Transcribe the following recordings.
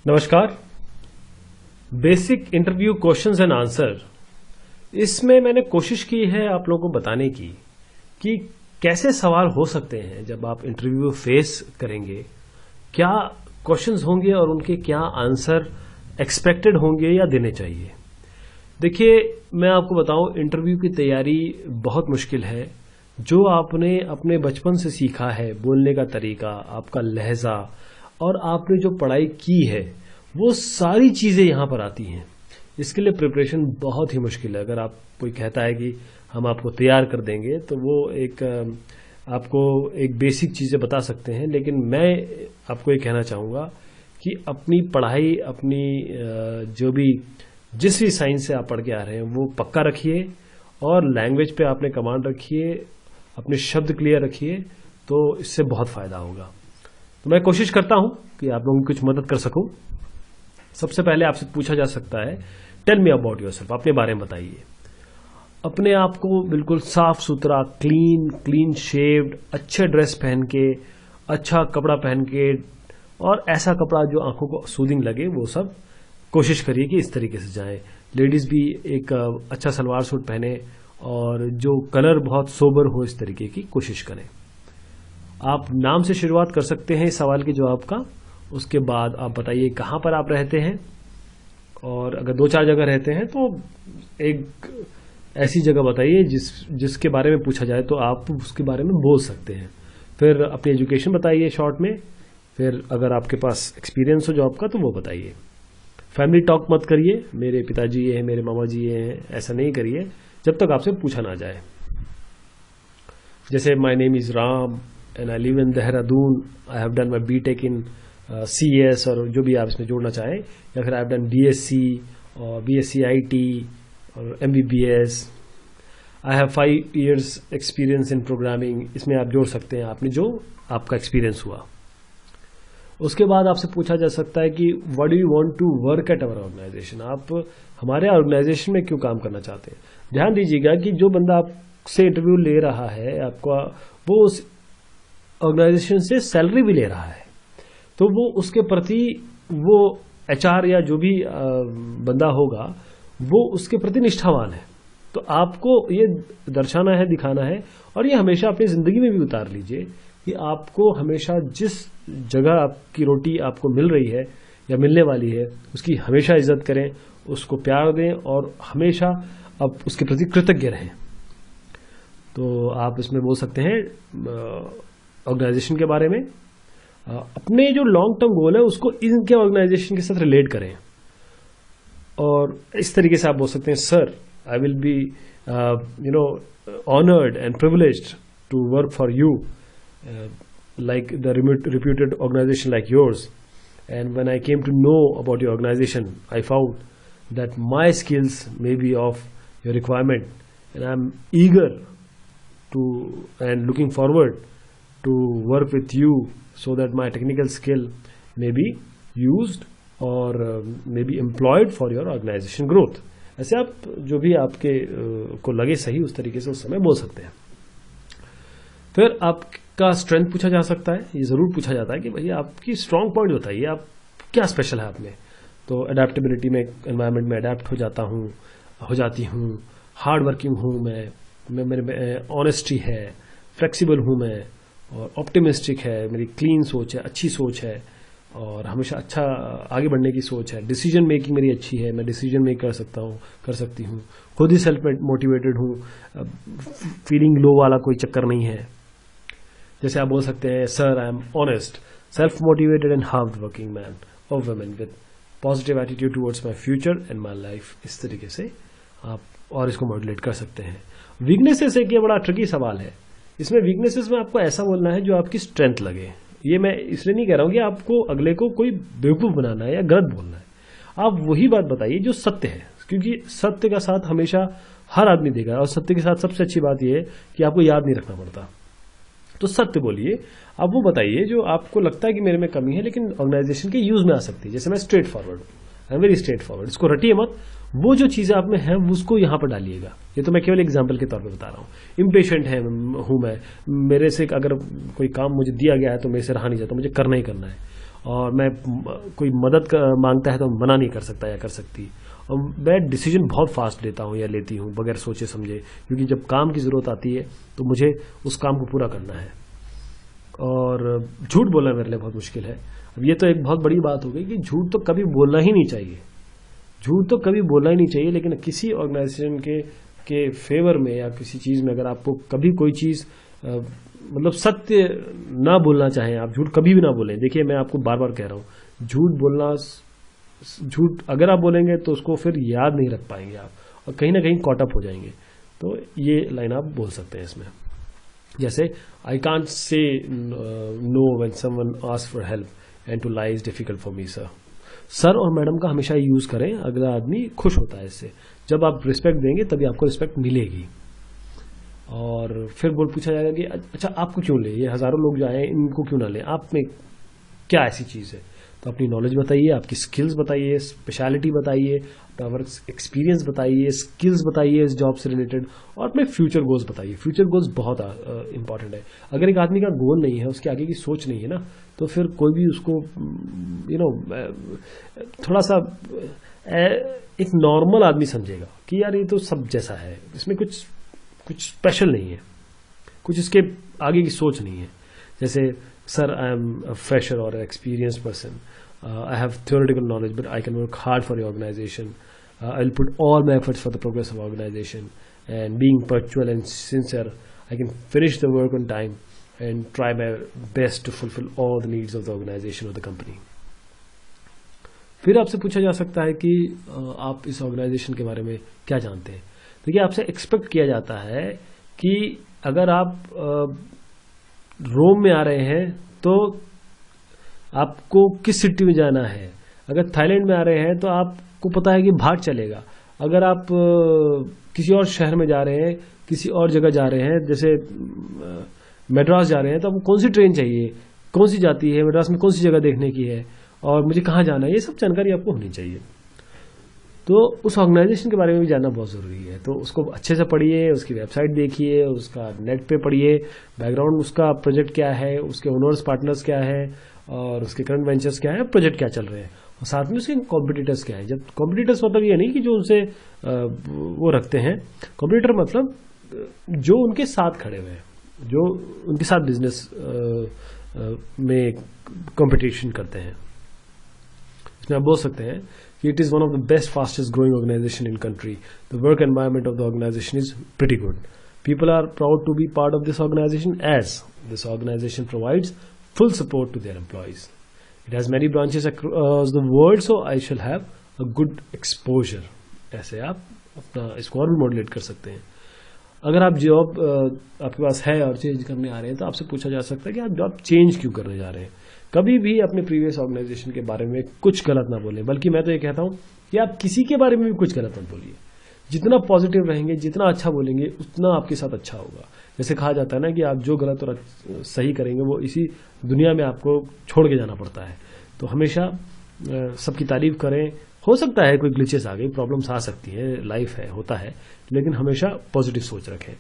नमस्कार। Basic interview questions and answer, इसमें मैंने कोशिश की है आप लोगों को बताने की कि कैसे सवाल हो सकते हैं जब आप इंटरव्यू फेस करेंगे, क्या क्वेश्चंस होंगे और उनके क्या आंसर एक्सपेक्टेड होंगे या देने चाहिए। देखिए, मैं आपको बताऊं, इंटरव्यू की तैयारी बहुत मुश्किल है। जो आपने अपने बचपन से सीखा है, बोलने का तरीका, आपका लहजा और आपने जो पढ़ाई की है, वो सारी चीजें यहां पर आती हैं। इसके लिए प्रिपरेशन बहुत ही मुश्किल है। अगर आप कोई कहता है कि हम आपको तैयार कर देंगे, तो वो आपको एक बेसिक चीजें बता सकते हैं, लेकिन मैं आपको ये कहना चाहूंगा कि अपनी पढ़ाई, अपनी जिस भी साइंस से आप पढ़ के आ रहे हैं वो पक्का रखिए और लैंग्वेज पे आपने कमांड रखिए, अपने शब्द क्लियर रखिए, तो इससे बहुत फायदा होगा। तो मैं कोशिश करता हूं कि आप लोगों की कुछ मदद कर सकूं। सबसे पहले आपसे पूछा जा सकता है, टेल मी अबाउट योरसेल्फ, अपने बारे में बताइए। अपने आप को बिल्कुल साफ सुथरा, क्लीन शेव्ड, अच्छे ड्रेस पहन के, अच्छा कपड़ा पहन के, और ऐसा कपड़ा जो आंखों को सूदिंग लगे, वो सब कोशिश करिए कि इस तरीके से जाए। लेडीज भी एक अच्छा सलवार सूट पहने और जो कलर बहुत सोबर हो, इस तरीके की कोशिश करें। आप नाम से शुरुआत कर सकते हैं इस सवाल के जवाब का। उसके बाद आप बताइए कहां पर आप रहते हैं, और अगर 2-4 जगह रहते हैं तो एक ऐसी जगह बताइए जिसके बारे में पूछा जाए तो आप उसके बारे में बोल सकते हैं। फिर अपनी एजुकेशन बताइए शॉर्ट में। फिर अगर आपके पास एक्सपीरियंस हो जॉब का तो वो बताइए। फैमिली टॉक मत करिए, मेरे पिताजी ये हैं, मेरे मामा जी ये हैं, ऐसा नहीं करिए जब तक आपसे पूछा ना जाए। जैसे my name is Ram and I live in Dehradun, I have done my BTech in CS, और जो भी आप इसमें जोड़ना चाहें, या फिर आई हैव डन BSc और BSc IT और MBBS, I have 5 years experience in programming. इसमें आप जोड़ सकते हैं आपने जो आपका एक्सपीरियंस हुआ। उसके बाद आपसे पूछा जा सकता है कि what do you want to work at our organisation, आप हमारे ऑर्गेनाइजेशन में क्यों काम करना चाहते हैं। ध्यान दीजिएगा कि जो बंदा आपसे इंटरव्यू ले रहा है, आपका वो उस ऑर्गेनाइजेशन से सैलरी भी ले रहा है, तो वो उसके प्रति, वो HR या जो भी बंदा होगा, वो उसके प्रति निष्ठावान है। तो आपको ये दर्शाना है, दिखाना है, और ये हमेशा अपनी जिंदगी में भी उतार लीजिए कि आपको हमेशा जिस जगह आपकी रोटी आपको मिल रही है या मिलने वाली है, उसकी हमेशा इज्जत करें, उसको प्यार दें और हमेशा आप उसके प्रति कृतज्ञ रहें। तो आप इसमें बोल सकते हैं ऑर्गेनाइजेशन के बारे में, अपने जो लॉन्ग टर्म गोल है उसको इनके ऑर्गेनाइजेशन के साथ रिलेट करें। और इस तरीके से आप बोल सकते हैं, sir I will be honoured and privileged to work for you like the reputed organization like yours, and when I came to know about your organization, I found that my skills may be of your requirement, and I'm eager to and looking forward to work with you so that my technical skill may be used or may be employed for your organization growth। ऐसे आप जो भी आपके को लगे सही, उस तरीके से उस समय बोल सकते हैं। फिर आपका स्ट्रेंथ पूछा जा सकता है। ये जरूर पूछा जाता है कि भैया आपकी स्ट्रांग पॉइंट बताइए, आप क्या स्पेशल है आप में। तो अडेप्टेबिलिटी में, एनवायरनमेंट में अडेप्ट हो जाती हूँ, हार्ड वर्किंग हूँ मैं मेरे ऑनेस्टी है, फ्लेक्सिबल हूँ मैं, और ऑप्टिमिस्टिक है, मेरी क्लीन सोच है, अच्छी सोच है, और हमेशा अच्छा आगे बढ़ने की सोच है। डिसीजन मेकिंग मेरी अच्छी है, मैं डिसीजन मेक कर सकती हूँ, खुद ही सेल्फ मोटिवेटेड हूँ, फीलिंग लो वाला कोई चक्कर नहीं है। जैसे आप बोल सकते हैं, sir I am honest, self motivated and hard working man और women with positive attitude towards my future and my life. इस तरीके से आप और इसको मॉड्यूलेट कर सकते हैं। वीकनेसेस एक ये बड़ा ट्रिकी सवाल है। इसमें वीकनेसेस में आपको ऐसा बोलना है जो आपकी स्ट्रेंथ लगे। ये मैं इसलिए नहीं कह रहा हूं कि आपको अगले को कोई बेवकूफ बनाना है या गलत बोलना है। आप वही बात बताइए जो सत्य है, क्योंकि सत्य का साथ हमेशा हर आदमी देगा, और सत्य के साथ सबसे अच्छी बात यह है कि आपको याद नहीं रखना पड़ता। तो सत्य बोलिए, आप वो बताइए जो आपको लगता है कि मेरे में कमी है लेकिन ऑर्गेनाइजेशन के यूज में आ सकती है। जैसे मैं straight forward, I am very straight forward, इसको रटिए मत, वो जो चीजें आप में है उसको यहां पर डालिएगा। ये तो मैं केवल एग्जांपल के तौर पे बता रहा हूँ। इम्पेशेंट हूं मैं, मेरे से अगर कोई काम मुझे दिया गया है तो मेरे से रहा नहीं जाता, मुझे करना ही करना है। और मैं कोई मदद मांगता है तो मना नहीं कर सकता या कर सकती। और मैं डिसीजन बहुत फास्ट लेता हूँ या लेती हूँ बगैर सोचे समझे, क्योंकि जब काम की ज़रूरत आती है तो मुझे उस काम को पूरा करना है। और झूठ बोलना मेरे लिए बहुत मुश्किल है। अब ये तो एक बहुत बड़ी बात हो गई कि झूठ तो कभी बोलना ही नहीं चाहिए, झूठ तो कभी बोलना ही नहीं चाहिए। लेकिन किसी ऑर्गेनाइजेशन के फेवर में या किसी चीज़ में अगर आपको कभी कोई चीज़ मतलब सत्य ना बोलना चाहें, आप झूठ कभी भी ना बोलें। देखिए मैं आपको बार बार कह रहा हूँ, झूठ अगर आप बोलेंगे तो उसको फिर याद नहीं रख पाएंगे आप, और कहीं ना कहीं कॉट अप हो जाएंगे। तो ये लाइन आप बोल सकते हैं इसमें, जैसे I can't say no when someone ask for help and to lie is difficult for me sir. Sir और मैडम का हमेशा यूज करें, अगला आदमी खुश होता है इससे। जब आप रिस्पेक्ट देंगे तभी आपको रिस्पेक्ट मिलेगी। और फिर पूछा जाएगा कि अच्छा आपको क्यों ले, ये हजारों लोग जो आए इनको क्यों ना ले, आप में क्या ऐसी चीज़ है। तो अपनी नॉलेज बताइए, आपकी स्किल्स बताइए, स्पेशलिटी बताइए, अपना वर्क एक्सपीरियंस बताइए, स्किल्स बताइए इस जॉब से रिलेटेड, और अपने फ्यूचर गोल्स बताइए। फ्यूचर गोल्स बहुत इंपॉर्टेंट है। अगर एक आदमी का गोल नहीं है, उसके आगे की सोच नहीं है ना, तो फिर कोई भी उसको थोड़ा सा एक नॉर्मल आदमी समझेगा कि यार ये तो सब जैसा है, इसमें कुछ स्पेशल नहीं है, कुछ इसके आगे की सोच नहीं है। जैसे sir I am a fresher और experienced person, I have theoretical knowledge but I can work hard for your organization, I'll put all my efforts for the progress of organization, and being punctual and sincere I can finish the work on time and try my best to fulfill all the needs of the organization or the company. फिर आपसे पूछा जा सकता है कि आप इस organisation के बारे में क्या जानते हैं। देखिए आपसे एक्सपेक्ट किया जाता है कि अगर आप रोम में आ रहे हैं तो आपको किस सिटी में जाना है, अगर थाईलैंड में आ रहे हैं तो आपको पता है कि भाट चलेगा, अगर आप किसी और शहर में जा रहे हैं, किसी और जगह जा रहे हैं, जैसे मद्रास जा रहे हैं, तो आपको कौन सी ट्रेन चाहिए, कौन सी जाती है, मद्रास में कौन सी जगह देखने की है, और मुझे कहाँ जाना है, ये सब जानकारी आपको होनी चाहिए। तो उस ऑर्गेनाइजेशन के बारे में भी जानना बहुत ज़रूरी है। तो उसको अच्छे से पढ़िए, उसकी वेबसाइट देखिए, उसका नेट पे पढ़िए, बैकग्राउंड उसका प्रोजेक्ट क्या है, उसके ओनर्स पार्टनर्स क्या है, और उसके करंट वेंचर्स क्या है, प्रोजेक्ट क्या चल रहे हैं, और साथ में उसके कॉम्पिटिटर्स क्या है। जब कॉम्पिटिटर्स मतलब ये नहीं कि जो उनसे वो रखते हैं, कॉम्पिटिटर मतलब जो उनके साथ खड़े हुए हैं, जो उनके साथ बिजनेस में कंपटीशन करते हैं। इसमें आप बोल सकते हैं कि it is one of the best fastest growing organization in country. The work environment of the organization is pretty good. People are proud to be part of this organization as this organization provides full support to their employees. It has many branches across the world, so I shall have a good exposure. ऐसे आप अपना इसको और भी modulate कर सकते हैं। अगर आप जॉब आपके पास है और चेंज करने आ रहे हैं तो आपसे पूछा जा सकता है कि आप जॉब चेंज क्यों करने जा रहे हैं। कभी भी अपने प्रीवियस ऑर्गेनाइजेशन के बारे में कुछ गलत ना बोलें, बल्कि मैं तो ये कहता हूं कि आप किसी के बारे में भी कुछ गलत मत बोलिए। जितना पॉजिटिव रहेंगे, जितना अच्छा बोलेंगे, उतना आपके साथ अच्छा होगा। जैसे कहा जाता है ना कि आप जो गलत और सही करेंगे वो इसी दुनिया में आपको छोड़ के जाना पड़ता है। तो हमेशा सबकी तारीफ करें। हो सकता है कोई ग्लिचेस आ गई, प्रॉब्लम्स आ सकती है, लाइफ है, होता है, लेकिन हमेशा पॉजिटिव सोच रखें।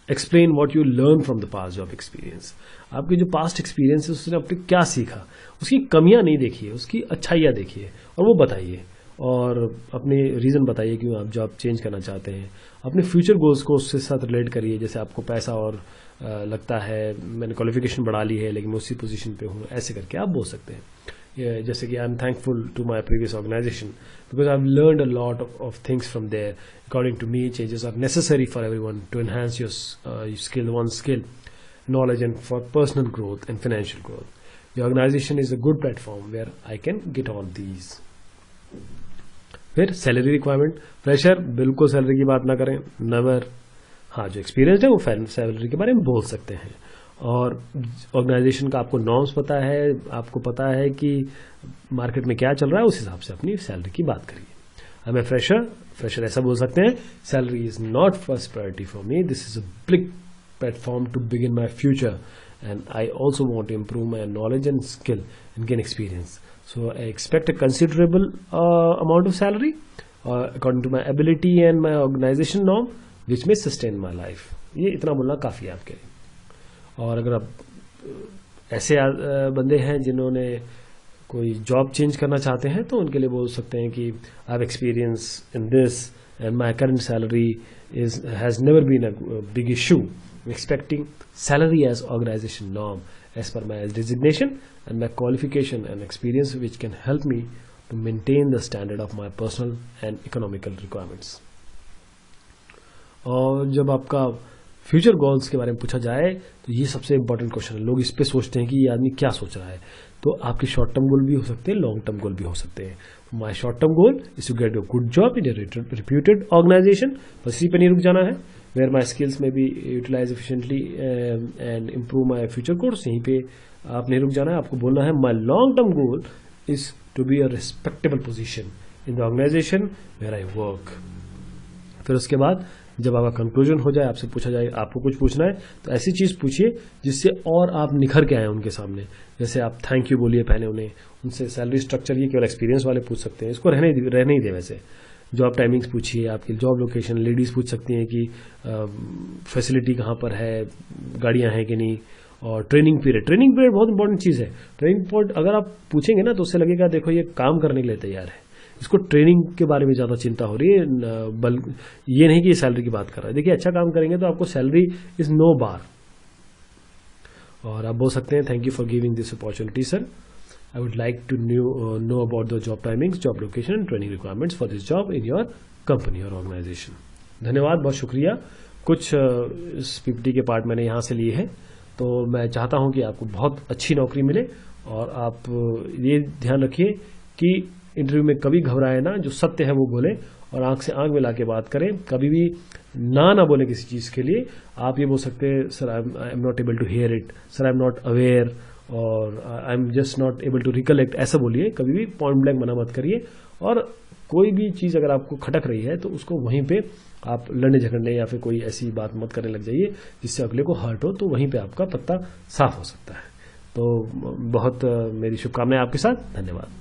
Explain what you learn from the past job experience. आपके जो पास्ट एक्सपीरियंस है उसने आपने क्या सीखा, उसकी कमियां नहीं देखिए, उसकी अच्छाइयाँ देखिए और वो बताइए, और अपने रीज़न बताइए क्यों आप जॉब चेंज करना चाहते हैं। अपने फ्यूचर गोल्स को उसके साथ रिलेट करिए। जैसे आपको पैसा और लगता है मैंने क्वालिफिकेशन बढ़ा ली है लेकिन मैं उसी पोजीशन पे हूँ, ऐसे करके आप बोल सकते हैं। जैसे कि I am thankful to my previous organisation because I have learned a lot of things from there. According to me changes are necessary for everyone to enhance your skill, one skill, knowledge and for personal growth and financial growth. The organization is a good platform where I can get all these. फिर salary requirement, fresher बिल्कुल salary की बात ना करें, never. हाँ, जो experience है वो सैलरी के बारे में बोल सकते हैं। और ऑर्गेनाइजेशन का आपको नॉर्म्स पता है, आपको पता है कि मार्केट में क्या चल रहा है, उस हिसाब से अपनी सैलरी की बात करिए। आई एम ए फ्रेशर ऐसा बोल सकते हैं, salary is not first priority for me, this is a big platform to begin my future and I also want to improve my knowledge and skill and gain experience, so I expect a considerable amount of salary according to my ability and my organization norm which may sustain my life. ये इतना बोलना काफ़ी है आपके लिए। और अगर आप ऐसे बंदे हैं जिन्होंने कोई जॉब चेंज करना चाहते हैं तो उनके लिए बोल सकते हैं कि I have experience in this and my current salary has never been a big issue expecting salary as organization norm as per my designation and my qualification and experience which can help me to maintain the standard of my personal and economical requirements. और जब आपका future goals के बारे में पूछा जाए तो ये सबसे इंपॉर्टेंट क्वेश्चन है. लोग इस पे सोचते हैं कि ये आदमी क्या सोच रहा है. तो आपके शॉर्ट टर्म गोल भी हो सकते हैं, लॉन्ग टर्म गोल भी हो सकते हैं. My short term goal is to get a good job in a reputed organisation. बस इसी पे नहीं रुक जाना है. वेयर माई स्किल्स में भी utilise efficiently and improve my future course. यहीं पे आप नहीं रुक जाना है. आपको बोलना है my long term goal is to be a respectable position in the organisation where I work. फिर उसके बाद जब आपका कंक्लूजन हो जाए, आपसे पूछा जाए आपको कुछ पूछना है तो ऐसी चीज पूछिए जिससे और आप निखर के आए उनके सामने. जैसे आप थैंक यू बोलिए पहले उन्हें. उनसे सैलरी स्ट्रक्चर ये केवल एक्सपीरियंस वाले पूछ सकते हैं, इसको रहने ही दे. वैसे जॉब टाइमिंग्स पूछिए, आपकी जॉब लोकेशन. लेडीज पूछ सकती हैं कि फैसिलिटी कहाँ पर है, गाड़ियाँ हैं कि नहीं. और ट्रेनिंग पीरियड बहुत इंपॉर्टेंट चीज़ है. ट्रेनिंग पीरियड अगर आप पूछेंगे ना तो उससे लगेगा देखो ये काम करने के लिए तैयार है, इसको ट्रेनिंग के बारे में ज़्यादा चिंता हो रही है. ये नहीं कि ये सैलरी की बात कर रहा है. देखिए अच्छा काम करेंगे तो आपको सैलरी इज नो बार. और आप बोल सकते हैं thank you for giving this opportunity sir. I would like to know about the job timings, job location and training requirements for this job in your company और ऑर्गेनाइजेशन. धन्यवाद, बहुत शुक्रिया. कुछ इस पीपीटी के पार्ट मैंने यहाँ से लिए हैं. तो मैं चाहता हूँ कि आपको बहुत अच्छी नौकरी मिले. और आप ये ध्यान रखिए कि इंटरव्यू में कभी घबराए ना, जो सत्य है वो बोले और आंख से आंख मिला के बात करें. कभी भी ना बोले किसी चीज़ के लिए. आप ये बोल सकते हैं sir I am not able to hear it, sir I am not aware, और I am just not able to recollect. ऐसा बोलिए. कभी भी पॉइंट ब्लैंक मना मत करिए. और कोई भी चीज़ अगर आपको खटक रही है तो उसको वहीं पे आप लड़ने झगड़ने या फिर कोई ऐसी बात मत करने लग जाइए जिससे अगले को हर्ट हो. तो वहीं पे आपका पत्ता साफ हो सकता है. तो बहुत मेरी शुभकामनाएं आपके साथ. धन्यवाद.